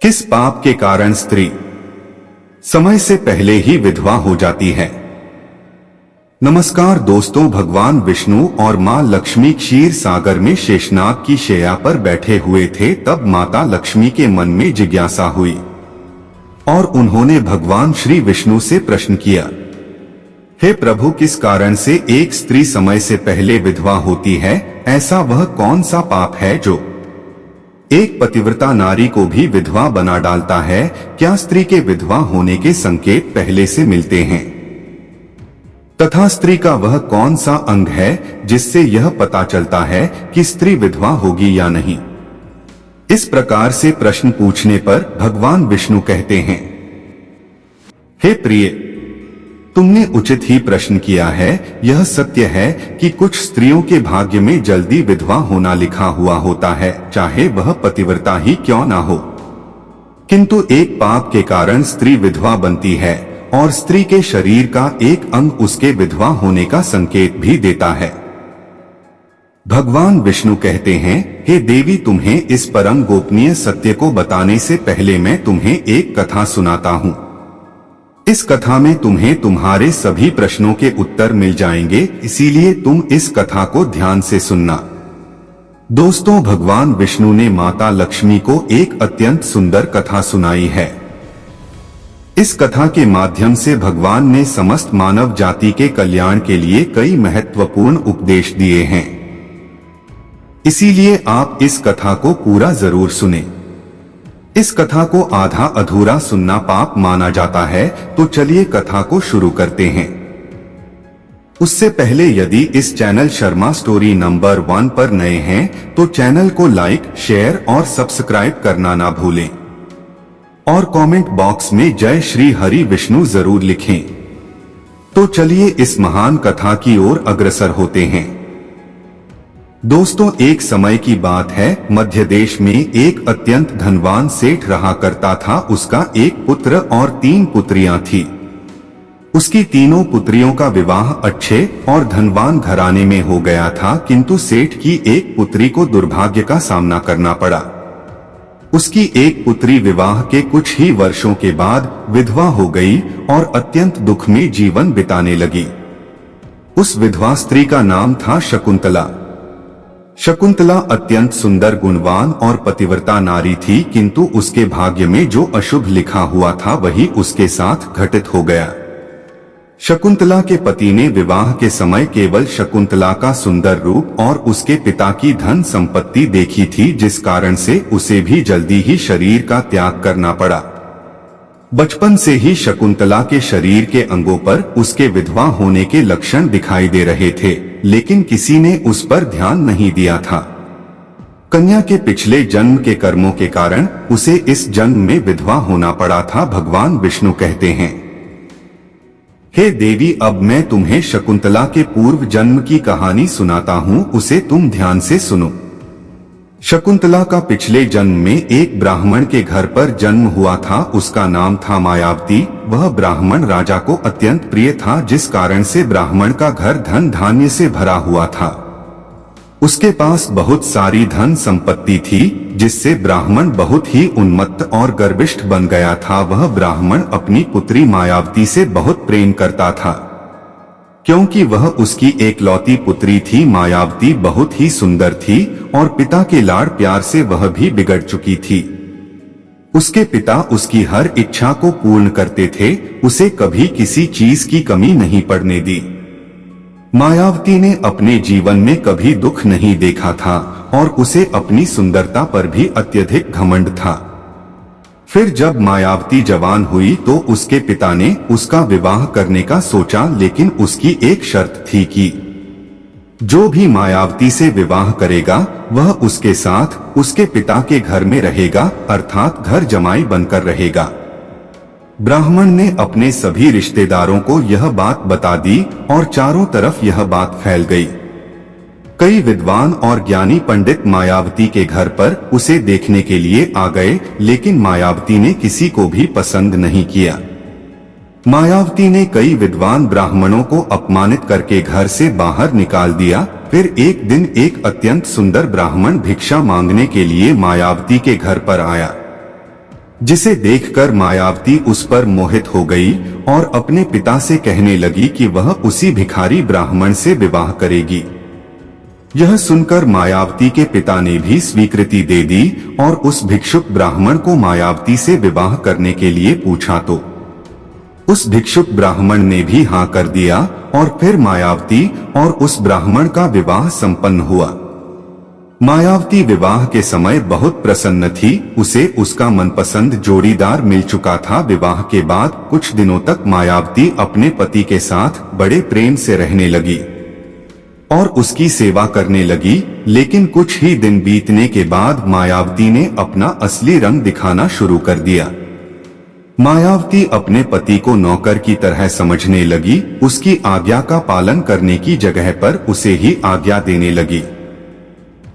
किस पाप के कारण स्त्री समय से पहले ही विधवा हो जाती है। नमस्कार दोस्तों, भगवान विष्णु और मां लक्ष्मी क्षीर सागर में शेषनाग की शैया पर बैठे हुए थे। तब माता लक्ष्मी के मन में जिज्ञासा हुई और उन्होंने भगवान श्री विष्णु से प्रश्न किया, हे प्रभु, किस कारण से एक स्त्री समय से पहले विधवा होती है? ऐसा वह कौन सा पाप है जो एक पतिव्रता नारी को भी विधवा बना डालता है? क्या स्त्री के विधवा होने के संकेत पहले से मिलते हैं? तथा स्त्री का वह कौन सा अंग है जिससे यह पता चलता है कि स्त्री विधवा होगी या नहीं? इस प्रकार से प्रश्न पूछने पर भगवान विष्णु कहते हैं, हे प्रिय, तुमने उचित ही प्रश्न किया है। यह सत्य है कि कुछ स्त्रियों के भाग्य में जल्दी विधवा होना लिखा हुआ होता है, चाहे वह पतिव्रता ही क्यों ना हो। किंतु एक पाप के कारण स्त्री विधवा बनती है और स्त्री के शरीर का एक अंग उसके विधवा होने का संकेत भी देता है। भगवान विष्णु कहते हैं, हे देवी, तुम्हें इस परम गोपनीय सत्य को बताने से पहले मैं तुम्हें एक कथा सुनाता हूँ। इस कथा में तुम्हें तुम्हारे सभी प्रश्नों के उत्तर मिल जाएंगे, इसीलिए तुम इस कथा को ध्यान से सुनना। दोस्तों, भगवान विष्णु ने माता लक्ष्मी को एक अत्यंत सुंदर कथा सुनाई है। इस कथा के माध्यम से भगवान ने समस्त मानव जाति के कल्याण के लिए कई महत्वपूर्ण उपदेश दिए हैं। इसीलिए आप इस कथा को पूरा जरूर सुने। इस कथा को आधा अधूरा सुनना पाप माना जाता है। तो चलिए कथा को शुरू करते हैं। उससे पहले यदि इस चैनल शर्मा स्टोरी नंबर 1 पर नए हैं तो चैनल को लाइक, शेयर और सब्सक्राइब करना ना भूलें और कमेंट बॉक्स में जय श्री हरि विष्णु जरूर लिखें। तो चलिए इस महान कथा की ओर अग्रसर होते हैं। दोस्तों, एक समय की बात है, मध्य देश में एक अत्यंत धनवान सेठ रहा करता था। उसका एक पुत्र और 3 पुत्रियां थी। उसकी तीनों पुत्रियों का विवाह अच्छे और धनवान घराने में हो गया था, किंतु सेठ की एक पुत्री को दुर्भाग्य का सामना करना पड़ा। उसकी एक पुत्री विवाह के कुछ ही वर्षों के बाद विधवा हो गई और अत्यंत दुख में जीवन बिताने लगी। उस विधवा स्त्री का नाम था शकुंतला। शकुंतला अत्यंत सुंदर, गुणवान और पतिव्रता नारी थी, किंतु उसके भाग्य में जो अशुभ लिखा हुआ था वही उसके साथ घटित हो गया। शकुंतला के पति ने विवाह के समय केवल शकुंतला का सुंदर रूप और उसके पिता की धन संपत्ति देखी थी, जिस कारण से उसे भी जल्दी ही शरीर का त्याग करना पड़ा। बचपन से ही शकुंतला के शरीर के अंगों पर उसके विधवा होने के लक्षण दिखाई दे रहे थे, लेकिन किसी ने उस पर ध्यान नहीं दिया था। कन्या के पिछले जन्म के कर्मों के कारण उसे इस जन्म में विधवा होना पड़ा था। भगवान विष्णु कहते हैं, हे देवी, अब मैं तुम्हें शकुंतला के पूर्व जन्म की कहानी सुनाता हूँ, उसे तुम ध्यान से सुनो। शकुंतला का पिछले जन्म में एक ब्राह्मण के घर पर जन्म हुआ था। उसका नाम था मायावती। वह ब्राह्मण राजा को अत्यंत प्रिय था, जिस कारण से ब्राह्मण का घर धन धान्य से भरा हुआ था। उसके पास बहुत सारी धन संपत्ति थी, जिससे ब्राह्मण बहुत ही उन्मत्त और गर्विष्ठ बन गया था। वह ब्राह्मण अपनी पुत्री मायावती से बहुत प्रेम करता था, क्योंकि वह उसकी एकलौती पुत्री थी। मायावती बहुत ही सुंदर थी और पिता के लाड़ प्यार से वह भी बिगड़ चुकी थी। उसके पिता उसकी हर इच्छा को पूर्ण करते थे, उसे कभी किसी चीज की कमी नहीं पड़ने दी। मायावती ने अपने जीवन में कभी दुख नहीं देखा था और उसे अपनी सुंदरता पर भी अत्यधिक घमंड था। फिर जब मायावती जवान हुई तो उसके पिता ने उसका विवाह करने का सोचा, लेकिन उसकी एक शर्त थी कि जो भी मायावती से विवाह करेगा वह उसके साथ उसके पिता के घर में रहेगा, अर्थात घर जमाई बनकर रहेगा। ब्राह्मण ने अपने सभी रिश्तेदारों को यह बात बता दी और चारों तरफ यह बात फैल गई। कई विद्वान और ज्ञानी पंडित मायावती के घर पर उसे देखने के लिए आ गए, लेकिन मायावती ने किसी को भी पसंद नहीं किया। मायावती ने कई विद्वान ब्राह्मणों को अपमानित करके घर से बाहर निकाल दिया। फिर एक दिन एक अत्यंत सुंदर ब्राह्मण भिक्षा मांगने के लिए मायावती के घर पर आया। जिसे देखकर मायावती उस पर मोहित हो गई और अपने पिता से कहने लगी कि वह उसी भिखारी ब्राह्मण से विवाह करेगी। यह सुनकर मायावती के पिता ने भी स्वीकृति दे दी और उस भिक्षुक ब्राह्मण को मायावती से विवाह करने के लिए पूछा तो उस भिक्षुक ब्राह्मण ने भी हाँ कर दिया और फिर मायावती और उस ब्राह्मण का विवाह संपन्न हुआ। मायावती विवाह के समय बहुत प्रसन्न थी। उसे उसका मनपसंद जोड़ीदार मिल चुका था। विवाह के बाद कुछ दिनों तक मायावती अपने पति के साथ बड़े प्रेम से रहने लगी और उसकी सेवा करने लगी, लेकिन कुछ ही दिन बीतने के बाद मायावती ने अपना असली रंग दिखाना शुरू कर दिया। मायावती अपने पति को नौकर की तरह समझने लगी। उसकी आज्ञा का पालन करने की जगह पर उसे ही आज्ञा देने लगी।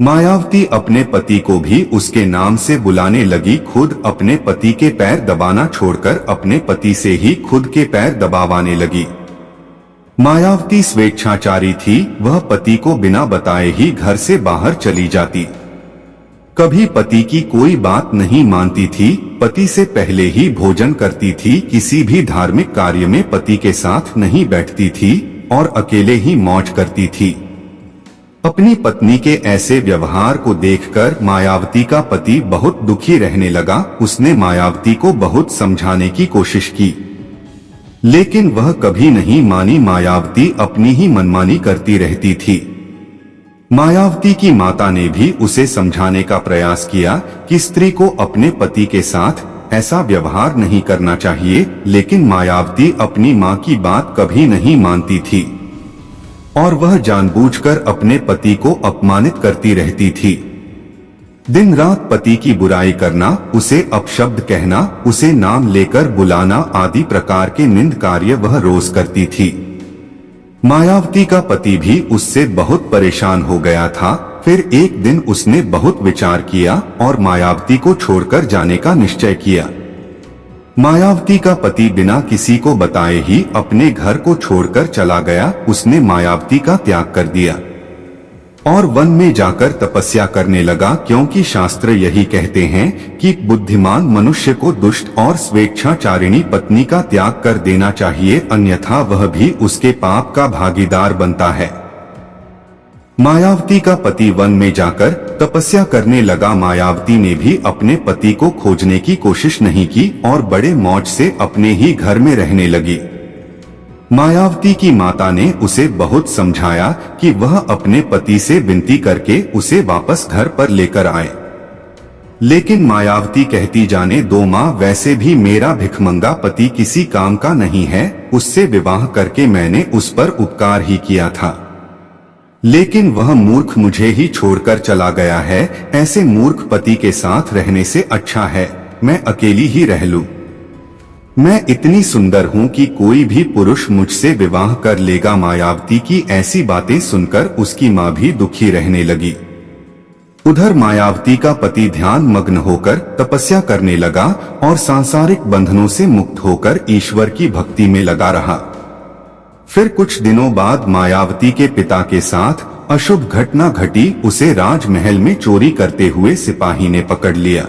मायावती अपने पति को भी उसके नाम से बुलाने लगी। खुद अपने पति के पैर दबाना छोड़कर अपने पति से ही खुद के पैर दबावाने लगी। मायावती स्वेच्छाचारी थी। वह पति को बिना बताए ही घर से बाहर चली जाती। कभी पति की कोई बात नहीं मानती थी। पति से पहले ही भोजन करती थी। किसी भी धार्मिक कार्य में पति के साथ नहीं बैठती थी और अकेले ही मौज करती थी। अपनी पत्नी के ऐसे व्यवहार को देखकर मायावती का पति बहुत दुखी रहने लगा। उसने मायावती को बहुत समझाने की कोशिश की, लेकिन वह कभी नहीं मानी। मायावती अपनी ही मनमानी करती रहती थी। मायावती की माता ने भी उसे समझाने का प्रयास किया कि स्त्री को अपने पति के साथ ऐसा व्यवहार नहीं करना चाहिए, लेकिन मायावती अपनी माँ की बात कभी नहीं मानती थी और वह जानबूझकर अपने पति को अपमानित करती रहती थी। दिन रात पति की बुराई करना, उसे अपशब्द कहना, उसे नाम लेकर बुलाना आदि प्रकार के निंद कार्य वह रोज करती थी। मायावती का पति भी उससे बहुत परेशान हो गया था। फिर एक दिन उसने बहुत विचार किया और मायावती को छोड़कर जाने का निश्चय किया। मायावती का पति बिना किसी को बताए ही अपने घर को छोड़कर चला गया। उसने मायावती का त्याग कर दिया और वन में जाकर तपस्या करने लगा, क्योंकि शास्त्र यही कहते हैं कि बुद्धिमान मनुष्य को दुष्ट और स्वेच्छाचारिणी पत्नी का त्याग कर देना चाहिए, अन्यथा वह भी उसके पाप का भागीदार बनता है। मायावती का पति वन में जाकर तपस्या करने लगा। मायावती ने भी अपने पति को खोजने की कोशिश नहीं की और बड़े मौज से अपने ही घर में रहने लगी। मायावती की माता ने उसे बहुत समझाया कि वह अपने पति से विनती करके उसे वापस घर पर लेकर आए, लेकिन मायावती कहती जाने दो माँ, वैसे भी मेरा भिखमंगा पति किसी काम का नहीं है। उससे विवाह करके मैंने उस पर उपकार ही किया था, लेकिन वह मूर्ख मुझे ही छोड़कर चला गया है। ऐसे मूर्ख पति के साथ रहने से अच्छा है मैं अकेली ही रह लूं। मैं इतनी सुंदर हूं कि कोई भी पुरुष मुझसे विवाह कर लेगा। मायावती की ऐसी बातें सुनकर उसकी माँ भी दुखी रहने लगी। उधर मायावती का पति ध्यान मग्न होकर तपस्या करने लगा और सांसारिक बंधनों से मुक्त होकर ईश्वर की भक्ति में लगा रहा। फिर कुछ दिनों बाद मायावती के पिता के साथ अशुभ घटना घटी। उसे राजमहल में चोरी करते हुए सिपाही ने पकड़ लिया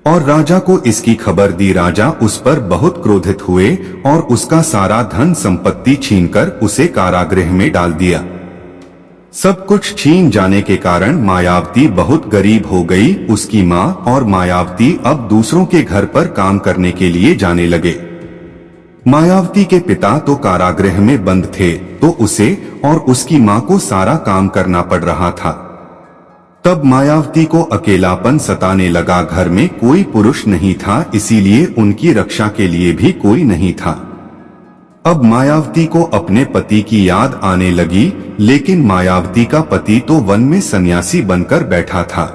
और राजा को इसकी खबर दी। राजा उस पर बहुत क्रोधित हुए और उसका सारा धन संपत्ति छीनकर उसे कारागृह में डाल दिया। सब कुछ छीन जाने के कारण मायावती बहुत गरीब हो गई। उसकी माँ और मायावती अब दूसरों के घर पर काम करने के लिए जाने लगे। मायावती के पिता तो कारागृह में बंद थे, तो उसे और उसकी माँ को सारा काम करना पड़ रहा था। तब मायावती को अकेलापन सताने लगा। घर में कोई पुरुष नहीं था, इसीलिए उनकी रक्षा के लिए भी कोई नहीं था। अब मायावती को अपने पति की याद आने लगी, लेकिन मायावती का पति तो वन में सन्यासी बनकर बैठा था।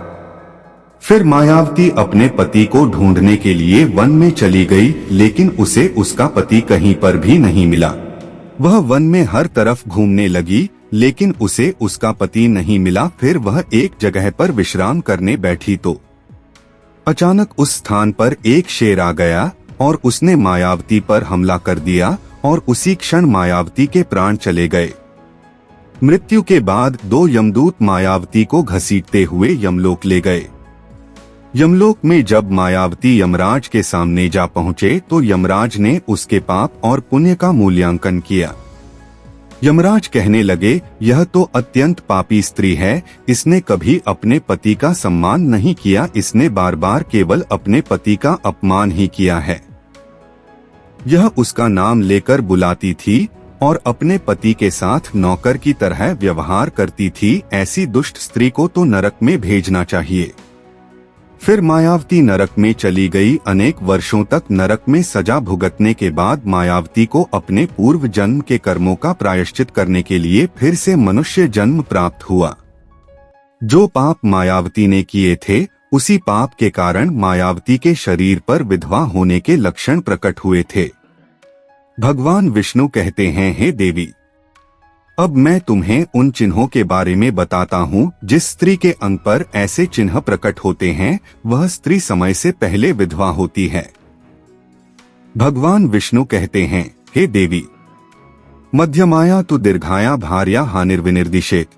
फिर मायावती अपने पति को ढूंढने के लिए वन में चली गई, लेकिन उसे उसका पति कहीं पर भी नहीं मिला। वह वन में हर तरफ घूमने लगी, लेकिन उसे उसका पति नहीं मिला। फिर वह एक जगह पर विश्राम करने बैठी तो अचानक उस स्थान पर एक शेर आ गया और उसने मायावती पर हमला कर दिया और उसी क्षण मायावती के प्राण चले गए। मृत्यु के बाद 2 यमदूत मायावती को घसीटते हुए यमलोक ले गए। यमलोक में जब मायावती यमराज के सामने जा पहुंचे तो यमराज ने उसके पाप और पुण्य का मूल्यांकन किया। यमराज कहने लगे, यह तो अत्यंत पापी स्त्री है, इसने कभी अपने पति का सम्मान नहीं किया, इसने बार बार केवल अपने पति का अपमान ही किया है। यह उसका नाम लेकर बुलाती थी और अपने पति के साथ नौकर की तरह व्यवहार करती थी, ऐसी दुष्ट स्त्री को तो नरक में भेजना चाहिए। फिर मायावती नरक में चली गई। अनेक वर्षों तक नरक में सजा भुगतने के बाद मायावती को अपने पूर्व जन्म के कर्मों का प्रायश्चित करने के लिए फिर से मनुष्य जन्म प्राप्त हुआ। जो पाप मायावती ने किए थे, उसी पाप के कारण मायावती के शरीर पर विधवा होने के लक्षण प्रकट हुए थे। भगवान विष्णु कहते हैं, हे देवी, अब मैं तुम्हें उन चिन्हों के बारे में बताता हूँ। जिस स्त्री के अंग पर ऐसे चिन्ह प्रकट होते हैं, वह स्त्री समय से पहले विधवा होती है। भगवान विष्णु कहते हैं, हे देवी, मध्यमाया तु दीर्घाया भार्या हानिर्विनिर्दिशेत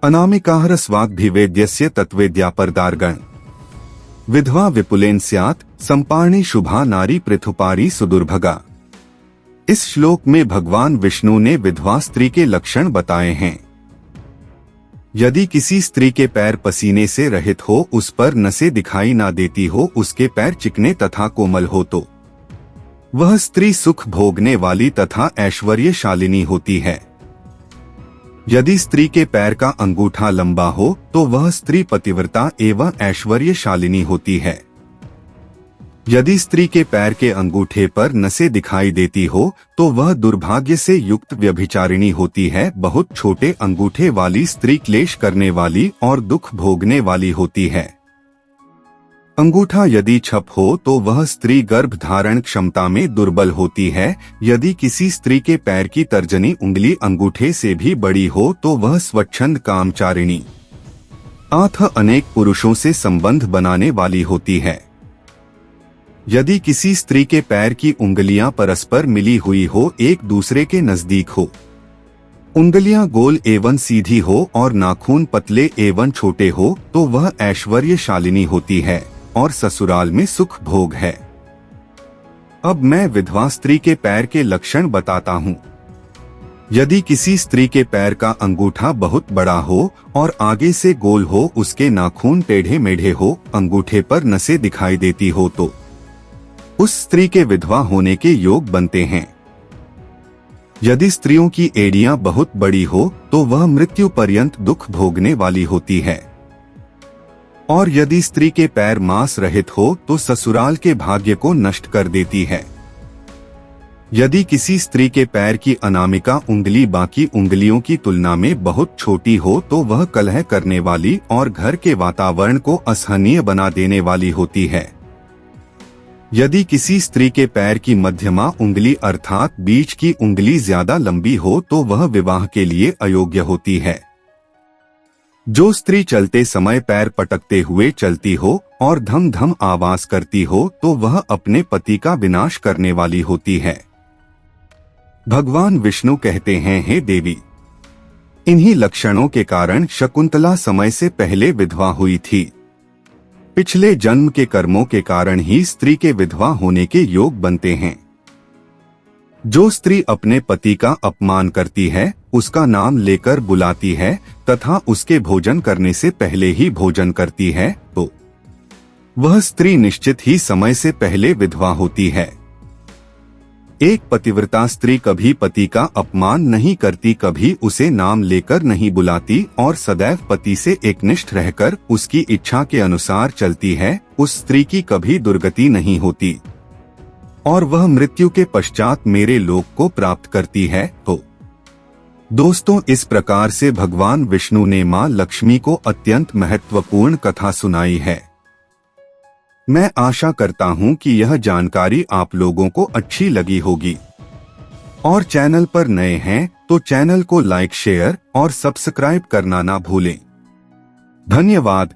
अनामिकाहर स्वाग्भिवेद्यस्य तत्वेद्यापरदार्गण विधवा विपुलेन स्यात् संपार्णी शुभा नारी पृथुपारी सुदुर्भगा। इस श्लोक में भगवान विष्णु ने विधवा स्त्री के लक्षण बताए हैं। यदि किसी स्त्री के पैर पसीने से रहित हो, उस पर नसें दिखाई ना देती हो, उसके पैर चिकने तथा कोमल हो तो वह स्त्री सुख भोगने वाली तथा ऐश्वर्यशालिनी होती है। यदि स्त्री के पैर का अंगूठा लंबा हो तो वह स्त्री पतिव्रता एवं ऐश्वर्यशालिनी होती है। यदि स्त्री के पैर के अंगूठे पर नसें दिखाई देती हो तो वह दुर्भाग्य से युक्त व्यभिचारिणी होती है। बहुत छोटे अंगूठे वाली स्त्री क्लेश करने वाली और दुख भोगने वाली होती है। अंगूठा यदि छप हो तो वह स्त्री गर्भ धारण क्षमता में दुर्बल होती है। यदि किसी स्त्री के पैर की तर्जनी उंगली अंगूठे से भी बड़ी हो तो वह स्वच्छंद कामचारिणी अथ अनेक पुरुषों से संबंध बनाने वाली होती है। यदि किसी स्त्री के पैर की उंगलियां परस्पर मिली हुई हो, एक दूसरे के नजदीक हो, उंगलियां गोल एवं सीधी हो और नाखून पतले एवं छोटे हो तो वह ऐश्वर्यशालिनी होती है और ससुराल में सुख भोग है। अब मैं विधवा स्त्री के पैर के लक्षण बताता हूँ। यदि किसी स्त्री के पैर का अंगूठा बहुत बड़ा हो और आगे से गोल हो, उसके नाखून टेढ़े मेढ़े हो, अंगूठे पर नसें दिखाई देती हो तो उस स्त्री के विधवा होने के योग बनते हैं। यदि स्त्रियों की एड़ियां बहुत बड़ी हो तो वह मृत्यु पर्यंत दुख भोगने वाली होती है। और यदि स्त्री के पैर मांस रहित हो तो ससुराल के भाग्य को नष्ट कर देती है। यदि किसी स्त्री के पैर की अनामिका उंगली बाकी उंगलियों की तुलना में बहुत छोटी हो तो वह कलह करने वाली और घर के वातावरण को असहनीय बना देने वाली होती है। यदि किसी स्त्री के पैर की मध्यमा उंगली अर्थात बीच की उंगली ज्यादा लंबी हो तो वह विवाह के लिए अयोग्य होती है। जो स्त्री चलते समय पैर पटकते हुए चलती हो और धम धम आवाज करती हो तो वह अपने पति का विनाश करने वाली होती है। भगवान विष्णु कहते हैं, हे देवी, इन्हीं लक्षणों के कारण शकुंतला समय से पहले विधवा हुई थी। पिछले जन्म के कर्मों के कारण ही स्त्री के विधवा होने के योग बनते हैं। जो स्त्री अपने पति का अपमान करती है, उसका नाम लेकर बुलाती है तथा उसके भोजन करने से पहले ही भोजन करती है तो वह स्त्री निश्चित ही समय से पहले विधवा होती है। एक पतिव्रता स्त्री कभी पति का अपमान नहीं करती, कभी उसे नाम लेकर नहीं बुलाती और सदैव पति से एकनिष्ठ रहकर उसकी इच्छा के अनुसार चलती है। उस स्त्री की कभी दुर्गति नहीं होती और वह मृत्यु के पश्चात मेरे लोक को प्राप्त करती है। तो दोस्तों, इस प्रकार से भगवान विष्णु ने मां लक्ष्मी को अत्यंत महत्वपूर्ण कथा सुनाई है। मैं आशा करता हूं कि यह जानकारी आप लोगों को अच्छी लगी होगी और चैनल पर नए हैं तो चैनल को लाइक, शेयर और सब्सक्राइब करना ना भूलें। धन्यवाद।